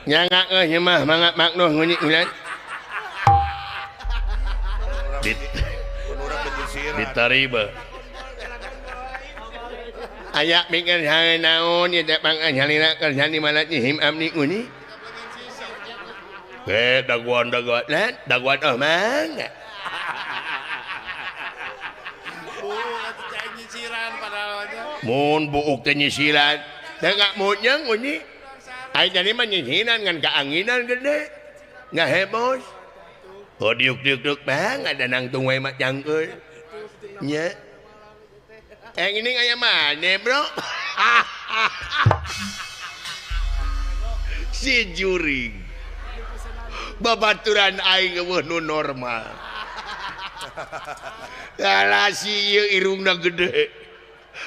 Nyangak mah mangga makno ngunyi ulan. Ditariba. Ayak mikir hal naon ya tak pang halina kerja di mana him amni ngunyi. Daguan mangga. Mun buuk teh nyisiran. Tengah moodnya ngunyi. Ay jadi mah nyisiran ngan keanginan gede. Nggak hebos. Oh diuk bang ada nang tungway mak jangkul. Nya. Ini kayak mana bro? Si juring. Babaturan aing eueuh nu normal. Kalau si ieu irungna gede.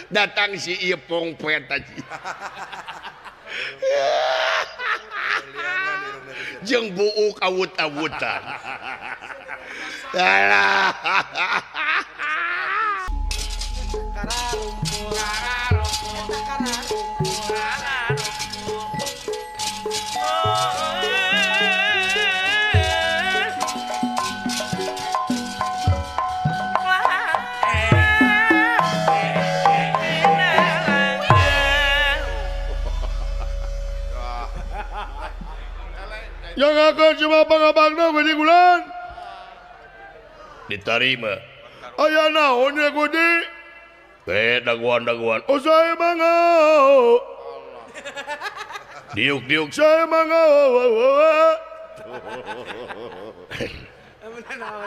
Datang si ieu pongpet aja. Jeung buuk awut-awutan. Alah. Yang akan cuma abang-abangna gede gulan. Ditarima. Aya naon ya gede? Daguan. Oh saya mangga. Diuk saya mangga.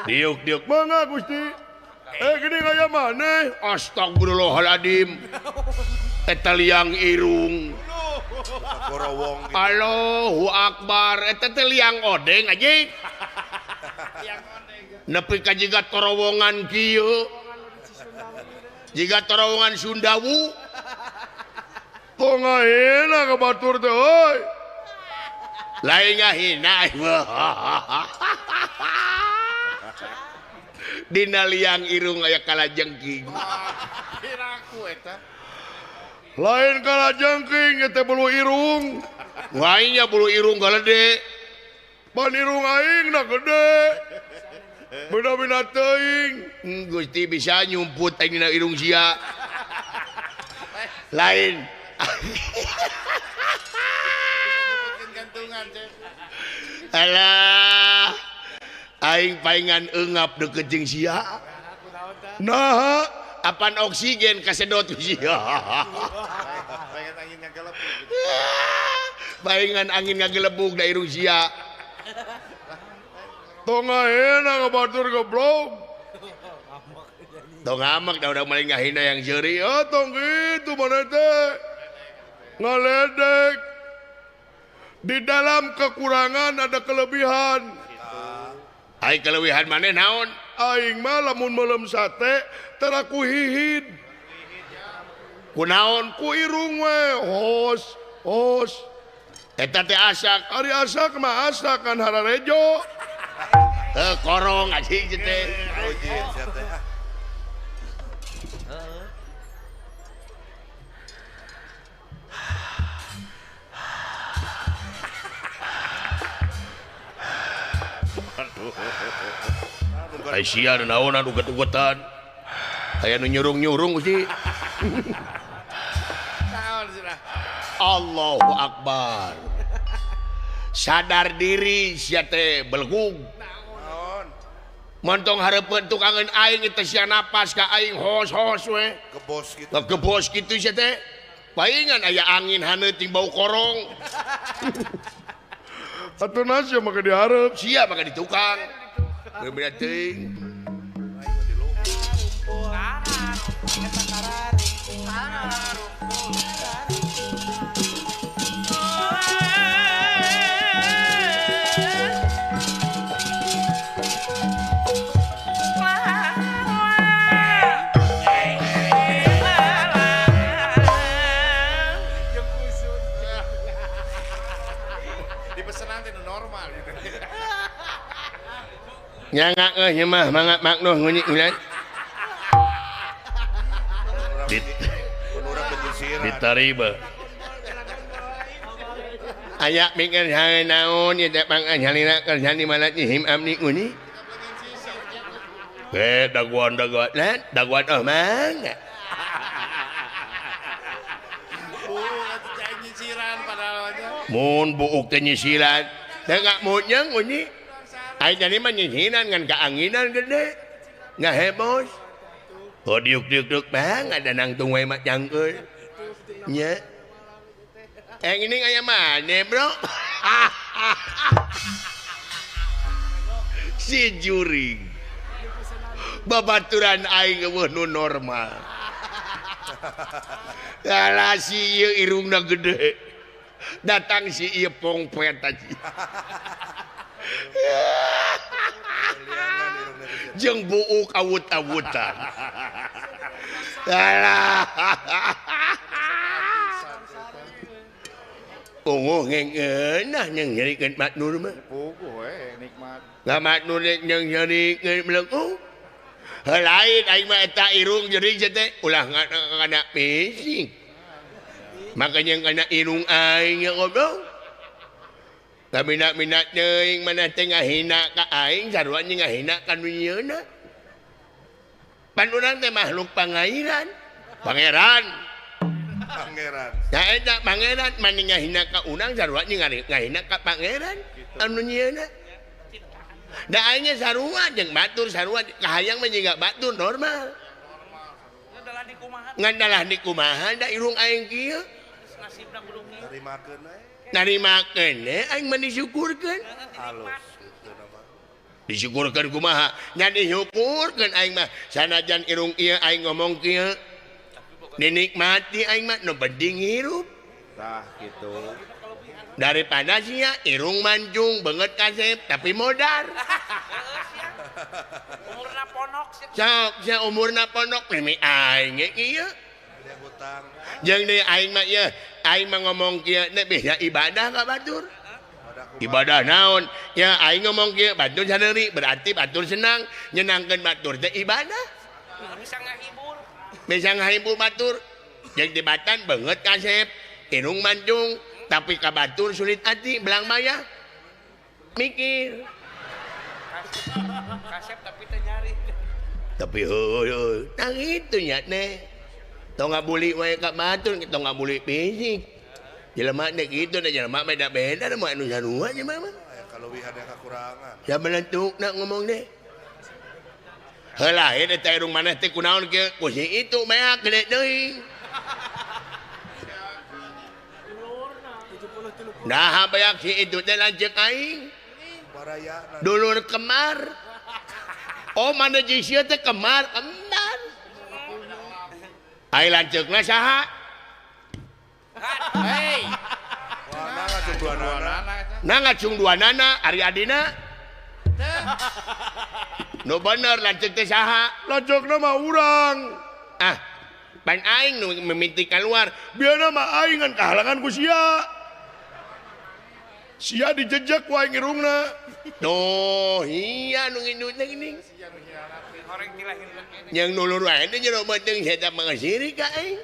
Diuk mangga Gusti. Gede kaya mana? Astagfirullahaladzim. Eta liang irung. Allahu Akbar. Eta teh liang odeng aja. Nepi ka jiga terowongan kieu. Jiga terowongan Sundawu. Kok ngahina ka batur teh euy. Lain ngahina. Dina liang irung aya kalajengking. Piraku eta. Lain kalajengking eta bulu irung. Wainya bulu irung galede. Pan irung aing na gede. Beda-beda teuing. Gusti bisa nyumput aing dina irung sia. Lain. Alah. Aing paingan eungap deukeut jeung sia. Nah, apan oksigen kasedot sia. Paingan angin ngagelebug da irung sia. Tong ngahina kabatur goblok. Tong ngamak da udah mulai ngahina yang jeuri. Oh tong gitu mana teh. Ngaledek. Di dalam kekurangan ada kelebihan. Ai kelebihan mana naon? Aing mah lamun meulem sate teraku hihid. Kunaon ku irung we hos. Eta teh asak, ari asak mah asak kan hararejo. Korong anjing teh. Ai sia naon anu uget-ugetan. Aya nu nyurung-nyurung sih. Allahu Akbar. Sadar diri sia teh belgug. Montong hareupeun tukangan aing teh sia napas ka aing hos-hos we. Gebos kitu sia teh. Paingan aya angin haneuting bau korong. Atuh sia maka dihareup, sia maka ditukang. Berbeda teuing. Nyangak mah mangga makno ngunyi ulan. Ditariba. Ayak mikir hal naon ya tak pangan halina kerjaan di mana him amni uni. Daguan omang. Mun buuk teh nyisiran. Tengah munyang uni. Ai jadi mah nyisiran ngan keanginan gede. Ngahebos. Oh diuk-diuk bang ada nang tungwe mak jangkeul. Nya. Ini kayak mana bro? Si juring babaturan aing eueuh nu normal. Kalau si ieu irungna gede datang si ieu pongpet aja. Jeung buuk awut-awutan. Alah. Oh ngeunah yang nyarikeun matnur mah. Puguh nikmat. Lah matnur yang nyarikeun melengkung. Lain aing mah eta irung jeung teh ulah kana pising. Makanya kana irung aing ya goblok. Minat teuing mana teh ngahina ka aing sarua nya ngahina ka dunyeuna. Pan urang teh makhluk pangairan. Pangeran. Nah eta pangeran mani ngahina ka urang sarua nya ngahina ka pangeran anu nyieuna. Da aing sarua jeung batur sarua kahayang mah jiga batur normal. Ngadalah di kumaha da irung aing kieu. Nasibna kudu narimakeun we. Narimakeun aing mah disyukurkeun. Halus kitu mah. Disyukurkeun kumaha? Nya disyukurkeun aing mah sanajan irung ieu aing ngomong kieu dinikmati aing mah nu penting hirup. Tah kitu. Daripada sia irung mancung banget kasep tapi modar. Umurna ponok sia umurna ponok mimi aing ge ieu. Jeung deui aing mah ieu aing mah ngomong kieu nek bisa ibadah ka batur. Ibadah naon? Ya aing ngomong kieu batur sadeuri berarti batur senang nyenangkeun batur teh ibadah. Bisa ngahibur. Bisa ngahibur batur. Jeung di Batan banget kasep irung mancung tapi ka batur sulit hati belang maya mikir kasep tapi teh nyari tapi heuh tang itu nya teh tong ngabuli wae ka batur tong ngabuli fisik jelema teh kitu da jelema beda-beda mah anu sarua nya mah aya kaluwihan yang kakurangan ya menentukna ngomong teh heula eta irung maneh teh kunaon kieu ku si itu meak gede deui. Nah bayak si itu teh lanceuk aing. Dulur kemar. Oh mana jisia teh kemar. Aing lanceukna saha? Hei. Nah ngacung duanana ari adina. Nu bener lanceuk teh saha? Lanceukna mah urang. Ah, pan aing nu mimiti keluar, biarna mah aing ngan kahalangan ku sia. Sia dijejak wae ngirungna. Tuh, iya nu ngindut teh geuning. Yang nulur wae teh jero beuteung eta mangasiri ka aing.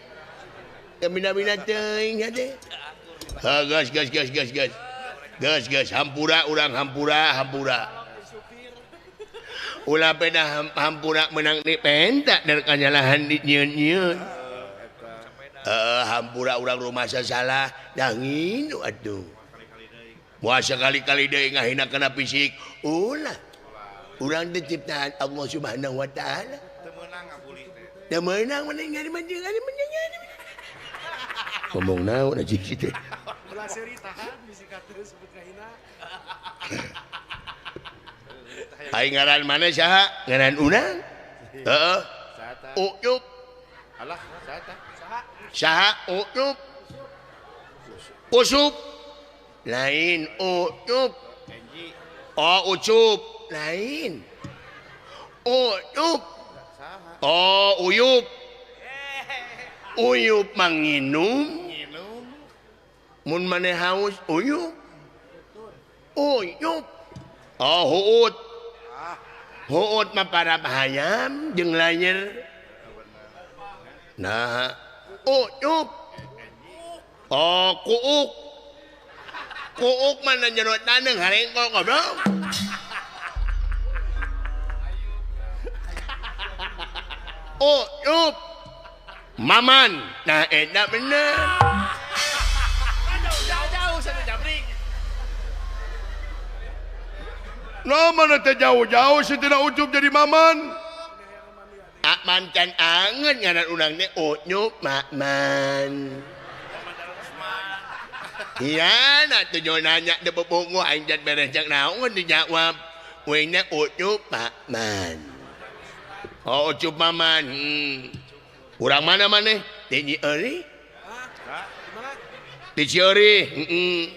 Kamina-mina teuing hade. Ha gas. Gas hampura urang hampura. Ulah peda hampura menang di penta dan kanyalahan di nyieun-nyieun. Hampura urang rumah sasalah dangin atuh. Moal sekali-kali deui ngahina kana fisik, ulah. Urang teh ciptaan Allah Subhanahu wa taala. Teu meunang ngabuli teh. Teu meunang mending ngari manjing. Ngomong naon aja kitu. Ulah seuri tahan bisi kateur sebut ngahina. Aing ngaran mana saha? Ngaran urang? Heeh. Uyup. Alah, saha? Uyup. Usup. Lain uyup. Oh ucup. Lain. Uyup. Oh uyup. Uyup manginum. Mun maneh haus uyup. Uyup. Oh huut. Huut mah para hayam jeung layer. Nah, uyup. Oh kuuk. Kuuk mana nyerot naneng harengkok goblok. Oh, yup. Maman. Nah, enak bener. Jauh-jauh satu jabring. No, mana teh jauh-jauh sih tidak ucup jadi maman. Mancan angen ngaran urang teh Ucup Maman. Iya, nak tujuh nanya de bebungu aing jan beres jak naon dijawab. Wengnya Ucup Maman. Oh, Ucup Maman. Urang mana maneh? Di Cieureui. Di Cieureui.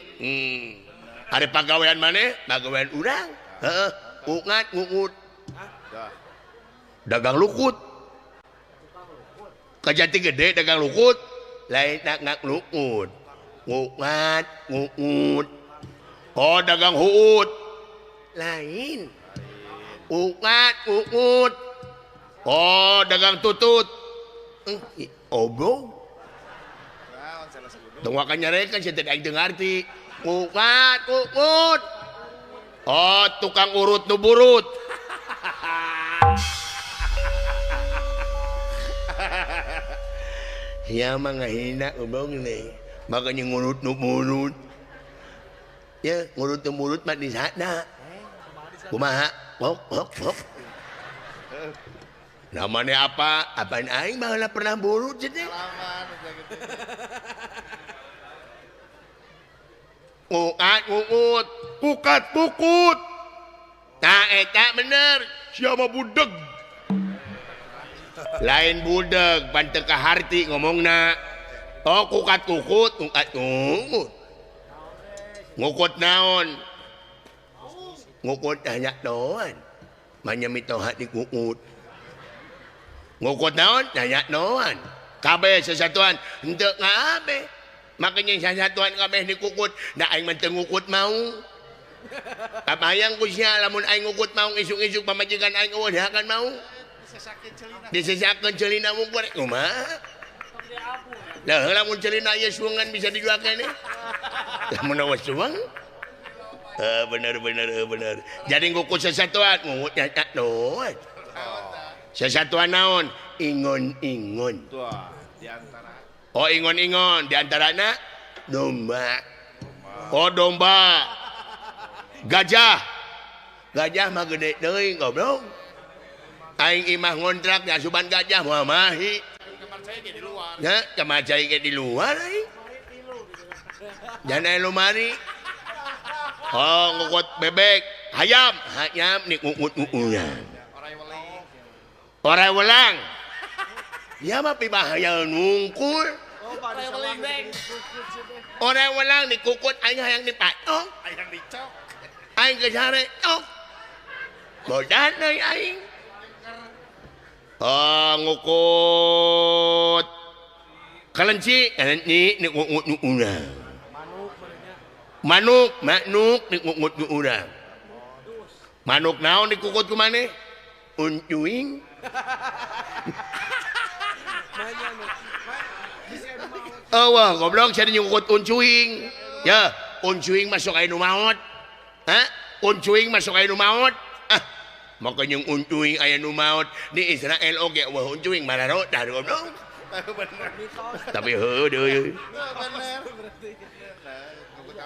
Hari pagawean maneh? Pagawean urang. Heeh, ngungut. Dagang lukut. Kajati gede dagang lukut. Lain dagang lukut. Ngungut. Oh, dagang huut. Lain. Ngungut. Oh, dagang tutut. Obrol. Tunggu nyarekan saya tidak dengarti. Ngungut. Oh, tukang urut nu burut. Ya mah ngahina ubong nih. Makanya ngurut nu burut. Ya, ngurut nu burut mah di sana. Kumaha? Hop. Namanya apa? Apaan aing baheula pernah burut jadi. Ngungut. Kukat. Nah, eta bener. Siapa budeg? Lain budeg, banteng ka harti ngomongna. Oh, kukat kukut, ngungut. Ngukut naon? Ngukut hanya doan. Manyami tohat di ngukut. Ngukut naon? Hanya doan. Kabeh sesatuan, henteu ngabe. Makanya sesatuan kabeh dikukut, da aing mah teu ngukut mau. Kabayang ko siya, lamun aing ngukut mau isuk-isuk pamajikan aing uwadahakan mau. Disesakeun ceulina mu goreng kumaha? Lah lamun ceulina aya suangan bisa dijual keneh. Lamun awas suang? Bener. Jadi ngukut sesatuan, ngukut nyaca doan. Sesatuan naon? Ingon-ingon. Oh, ingon-ingon diantarana domba. Oh, domba. Gajah mah gede deui goblok. Aing imah ngontrak nya suban gajah moal mahi. Ya, kamar cai ge di luar aing. Jangan lumari. Oh, ngukut bebek, hayam nih ngukut-ngukutnya. Orai welang. Ya mah pibahaya nungkul. Orai welang dikukut aing hayang dipatok. Hayang dicok. Aing kesare tok. Bodan deui aing. Oh, ngukut. Kelenci ni ngukut urang. Manuk ni ngukut urang. Manuk naon dikukut ku maneh? Uncuing. Oh, wah, goblok saya ngukut uncuing. Ya, uncuing masuk aya nu maot. Hah? Uncuing masuk aya nu maot. Makanya uncuing aya nu maot di Israel oge wah uncuing mararo dah goblok. Tapi heuh deui.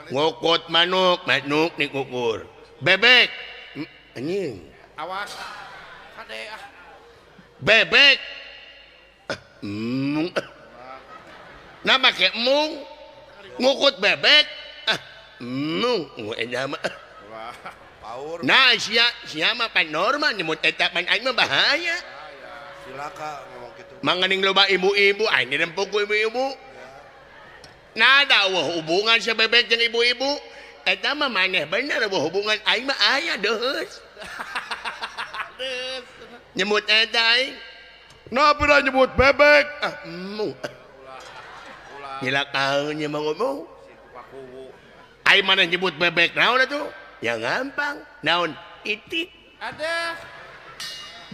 Ngukut manuk ni kukur. Bebek. Anjing. Awas. Kade ah. Bebek. Nah make mung. Ngukut bebek. Mung edah mah. Nah, sia mah pan normal nyemut eta pan aing mah bahaya. Silaka ngomong kitu. Manganing loba ibu-ibu, aing dirempuk ku ibu-ibu. Nada wah hubungan sa bebek jeung ibu-ibu. Eta mah maneh bener wah hubungan aing mah aya deus. Nyemut eta aing. Napa nyebut bebek? Silakaeun nya mah ngomong. Aing maneh nyebut bebek naon atuh? Ya gampang. Naon? Itik. Ada.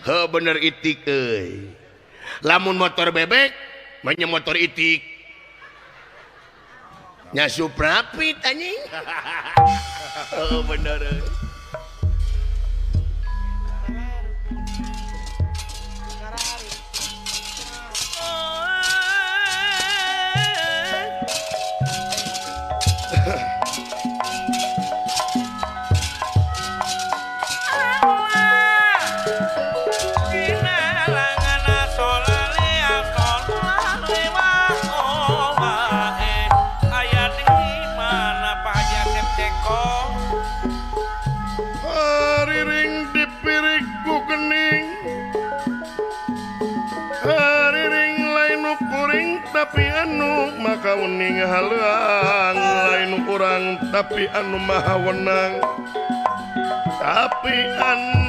Heuh bener itik euy. Lamun motor bebek, mah motor itik. nya Suprapit anjing. Oh bener. Tapi anu maka wening halang lain kurang tapi anu maha wenang tapi anu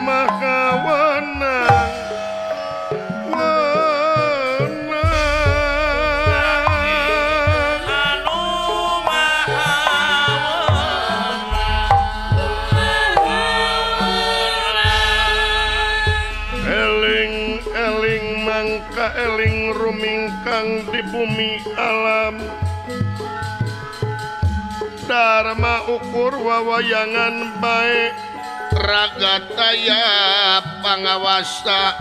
maha wenang eling rumingkang di bumi alam Dharma ukur wawayangan baik ragataya pangawasa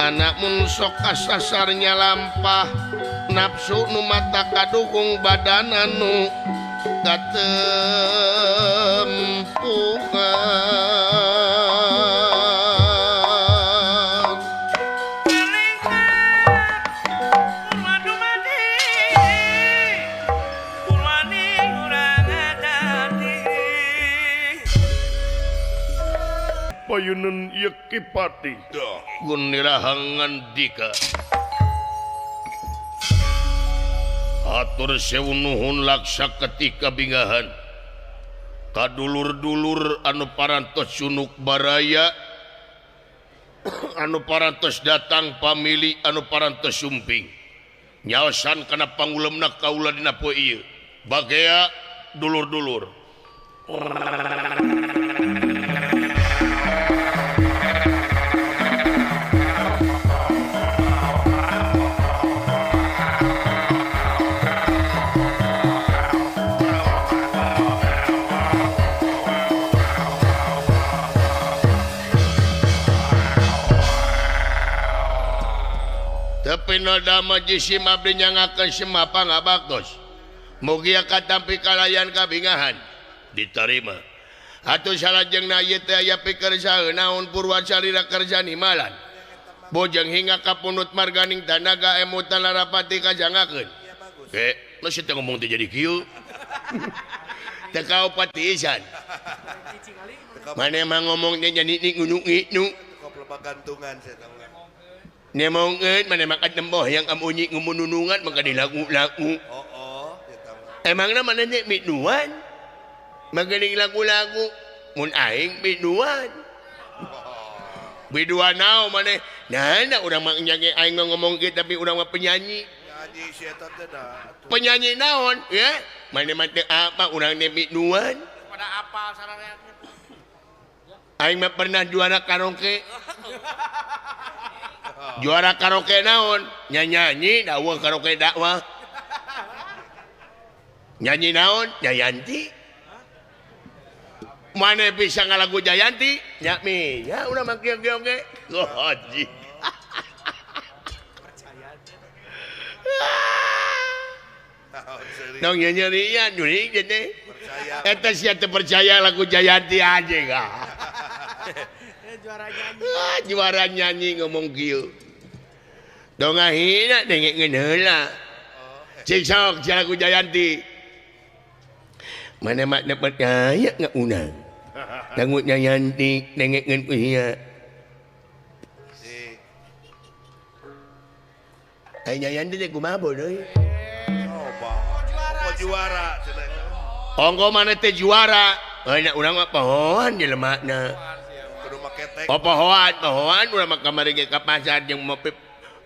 anak mun sok kasasarnya lampah nafsu nu mata kadukung badan anu katempuhan payunan Yekipati Gunirahangan Dika atur sewu nuhun laksa ketika bingahan kadulur-dulur anu parantos sunuk baraya anu parantos datang pamili anu parantos sumping nyaosan kana pangulemna kaula dina poe ieu bagea dulur-dulur tapi nada majisim abdi nyangakeun semapa ngabaktos mugi katampi kalayan kabingahan diterima atuh salajengna ieu teh aya pikersaeun naon purwacarita kerja nimalan bojeng hingga kapunut marganing tanaga emutan larapati kajangakeun lu sih teh ngomong teh jadi kieu teh kaupati isan mana emang ngomongnya jadi ngunung-ngunung gantungan saya tahu. Nya maungeun mana makan temboh yang amunyi ngumununungan maka dilagu-lagu. Emangna mana nya minuan? Maka lagu-lagu mun aing minuan. Biduan naon maneh? Nah, urang mah nyage aing ngomong kieu tapi urang mah penyanyi. Nyanyi si eta teh da. Penyanyi naon? Ya? Maneh mah teu apa urang teh minuan. Pada apal sarareana. Aing mah pernah juara karaoke. Juara karaoke naon? Nyanyi dakwah karaoke dakwah. Nyanyi naon? Jayanti. Mana bisa ngalagu Jayanti? Nya mi, ya udah makin oke. Haji. Nong nyanyirian nyuri jadi. Eta sia teu percaya lagu Jayanti aja kah. Juara nyanyi. Juara nyanyi ngomong kieu. Dongahina dengekeun heula. Cik sok lagu Jayanti. Mana mak dapat percaya ngaunang. Lagu Jayanti dengekeun ku ieu. Ai Jayanti teh kumaha bodoh. Oh juara. Ongko mana teh juara. Nya urang mah pohoan jelemakna. Kudu make tek. Oh pohoan urang mah kamari ge ka pasar jeung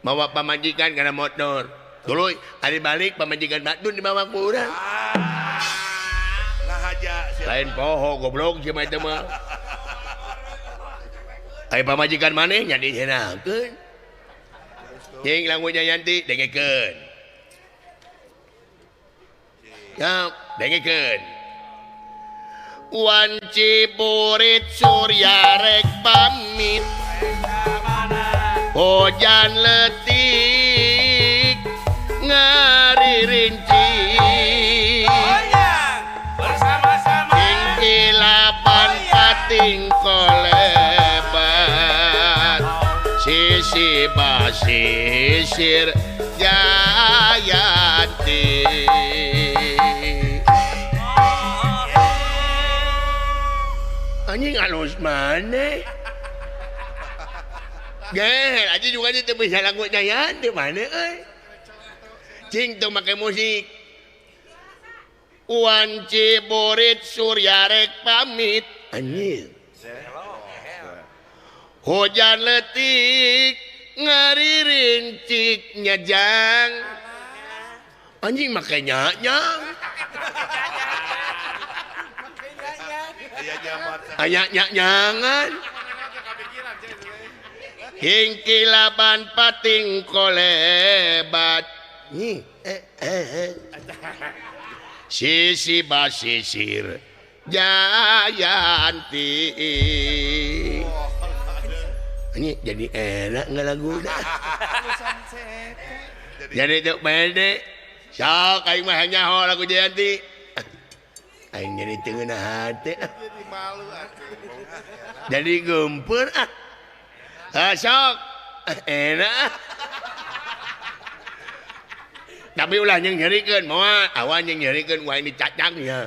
mawa pamajikan kana motor. Dulu hari balik pamajikan Batun dibawa ku urang. Ngahaja lain poho goblok si mah teh mah. Ai pamajikan maneh nya disenakeun. Jeung lagu Jayanti dengekeun. Ya, dengekeun. Wanci burit surya rek pamit. Hujan letik ngaririnci. Bersama-sama. Tingkilapan pating kolebat. Sisi basisir Jayanti. Anjing halus mana? Geh, aja juga dia bisa lagu Jayanti mana? Cing tuh pakai musik. Wanci burit surya rek pamit. Anjing. Hujan letik ngaririntik nyajang. Anjing makanya nyang. Aya nyangan. Hingkilaban pating kolebat. Sisi basisir Jayanti. Ini jadi enak nggak lagu dah. Jadi itu pede. Sok aing mah nyaho lagu Jayanti. Aing jadi tengah hati. Jadi malu atuh. Jadi gempur sok enak. Tapi ulah yang nyerikeun moal awan yang nyerikeun wah ini cacangnya.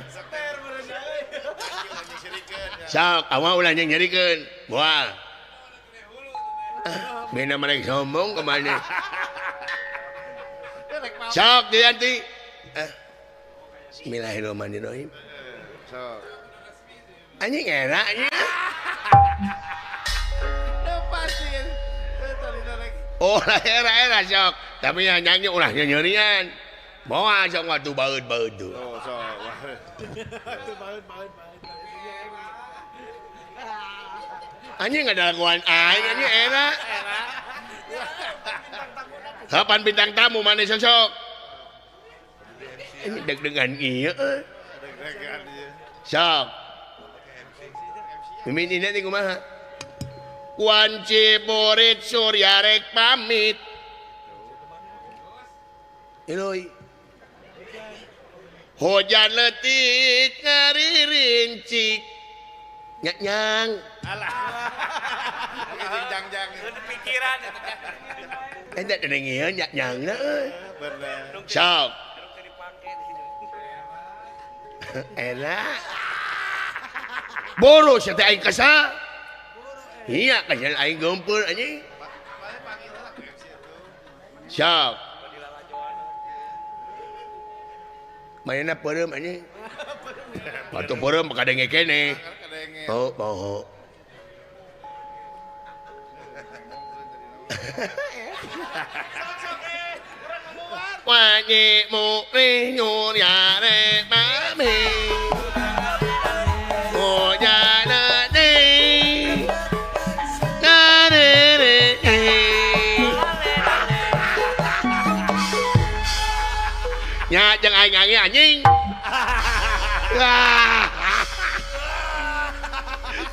Sok awan ulah yang nyerikeun moal. Bina mereka sombong kemana? Sok Jayanti. Bismillahirrahmanirrahim. Sok. Anjing enaknya. Oh era sok. Tapi yang nyanyi ulah nyerian. Moal sok waktu baut tuh. Oh, sok. Anjing ada laguan aing anjing era. Kapan bintang tamu mana sosok? Ini deg-degan iya. Sok. Mimin ini nanti kumaha? Wanci burit surya rek pamit. Iloi. Hujan letik ngaririntik. Nyang. Alah. Jang-jang. Pikiran. Ente dengeun nyangna euy. Bener. Sok. Enak. Boros ya teh aing kasa. Iya kasihan aing gempur anjing. Sok. Mainna peureum anjing. Batu peureum kadenge kene. Oh, oh. Wanyi mukri nyuryare mami. Hujanane narere. Nya jeung aing anjing.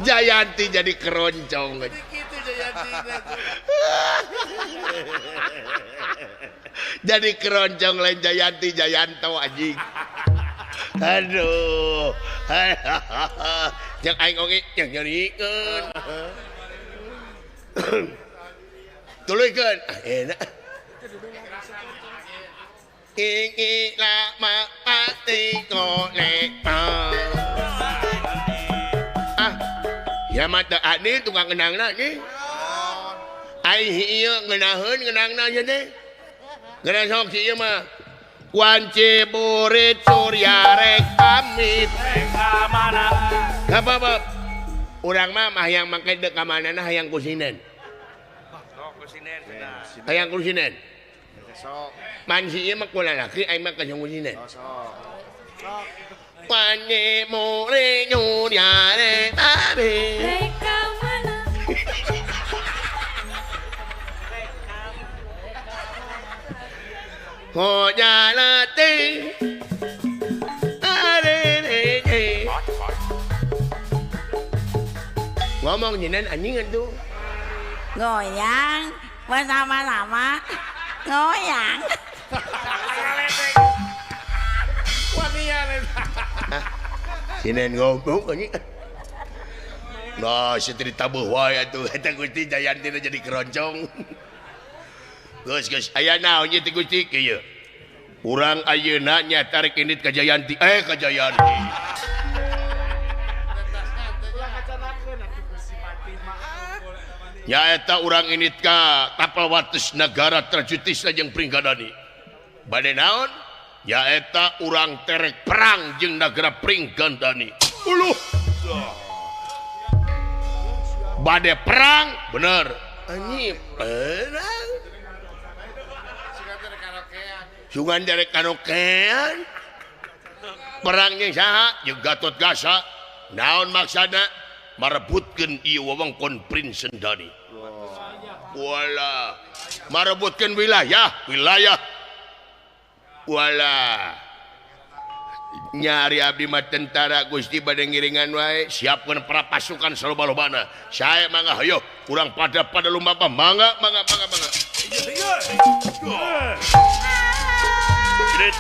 Jayanti jadi keroncong. Gitu Jayanti. Jadi keroncong lain Jayanti Jayanto anjing. Aduh. Yang aing oge yang nyerikeun. Tuluykeun. Enak. Iki lama ati golek. Ya mata ani tukang ngenangna nih. Ai ieu ngeunaheun ngeunangna ye teh. Geus sok si ieu mah. Wanci burit surya rek pamit. Ka mana? Apa? Urang mah hayang make dek ka manana hayang kusinen. Sok kusinen cenah. Hayang kusinen. Sok. Man si ieu mah ku lalaki aing mah kasih kusinen. Sok. Wanci burit surya rek pamit. Reka mana? Hujan letik ngomong nyinen anjing tuh. Goyang bersama-sama goyang. Nyinen ngomong anjing. Nah, cerita bahwa tuh eta Gusti Jayanti jadi keroncong. Geus aya naon ieu teh Gusti kieu. Urang ayeuna nya tarik indit ka Jayanti. Ka Jayanti. Ya eta urang indit ka tapal wates negara terjutis jeung Pringgadani. Bade naon? Ya eta urang terek perang jeung negara Pringgandani. Uluh. Bade perang bener anjing perang sungan dari karaokean perang yang saha jeung Gatotkaca naon maksana marebutkeun ieu wewengkon Prince Sendani wala marebutkeun wilayah wala nyari abdi mah tentara Gusti bade ngiringan wae siapkeun para pasukan saloba-lobana saya mangga hayo urang pada lumba mangga Gret